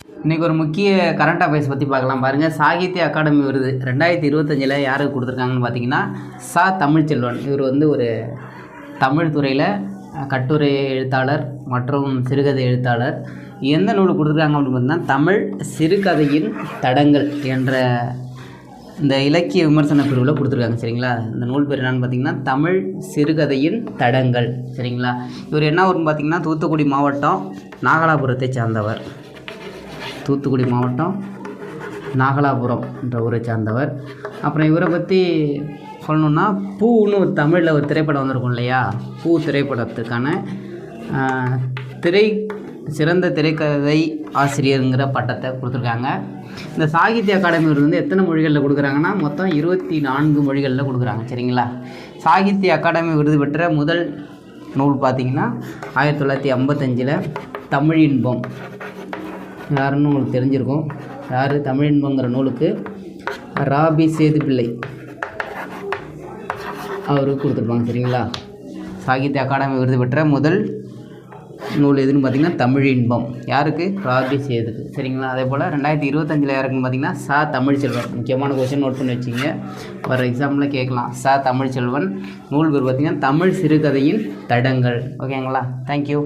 இன்றைக்கி ஒரு முக்கிய கரண்ட் அஃபேர்ஸ் பற்றி பார்க்கலாம் பாருங்கள். சாகித்ய அகாடமி விருது 2025 யாருக்கு கொடுத்துருக்காங்கன்னு பார்த்தீங்கன்னா தமிழ்ச்செல்வன். இவர் வந்து ஒரு தமிழ் துறையில் கட்டுரை எழுத்தாளர் மற்றும் சிறுகதை எழுத்தாளர். எந்த நூல் கொடுத்துருக்காங்க அப்படின்னு பார்த்தீங்கன்னா தமிழ் சிறுகதையின் தடங்கள் என்ற இந்த இலக்கிய விமர்சன பிரிவில் கொடுத்துருக்காங்க. சரிங்களா? இந்த நூல் பேர் என்னென்னு பார்த்தீங்கன்னா தமிழ் சிறுகதையின் தடங்கள். சரிங்களா? இவர் என்ன ஊர்னு பார்த்தீங்கன்னா தூத்துக்குடி மாவட்டம் நாகலாபுரத்தை சார்ந்தவர். தூத்துக்குடி மாவட்டம் நாகலாபுரம் என்ற ஊரை சார்ந்தவர். அப்புறம் இவரை பற்றி சொல்லணுன்னா பூன்னு ஒரு தமிழில் ஒரு திரைப்படம் வந்திருக்கும் இல்லையா? பூ திரைப்படத்துக்கான சிறந்த திரைக்கதை ஆசிரியருங்கிற பட்டத்தை கொடுத்துருக்காங்க. இந்த சாகித்ய அகாடமி விருது வந்து எத்தனை மொழிகளில் கொடுக்குறாங்கன்னா மொத்தம் 24 மொழிகளில் கொடுக்குறாங்க. சரிங்களா? சாகித்ய அகாடமி விருது பெற்ற முதல் நூல் பார்த்திங்கன்னா 1955 தமிழின்பம். யாருன்னு உங்களுக்கு தெரிஞ்சிருக்கும். யார்? தமிழின்பங்கிற நூலுக்கு ராபி சேதுப்பிள்ளை அவருக்கு கொடுத்துருப்பாங்க. சரிங்களா? சாகித்ய அகாடமி விருது பெற்ற முதல் நூல் எதுன்னு பார்த்தீங்கன்னா தமிழின்பம். யாருக்கு? ராபி சேதுக்கு. சரிங்களா? அதே போல் 2025 யாருக்குன்னு பார்த்தீங்கன்னா தமிழ்ச்செல்வன். முக்கியமான கொஸ்டின் நோட் பண்ணி வச்சிங்க, வர எக்ஸாம்பிள் கேட்கலாம். தமிழ்ச்செல்வன். நூல் பேர் பார்த்தீங்கன்னா தமிழ் சிறுகதையின் தடங்கள். ஓகேங்களா? தேங்க்யூ.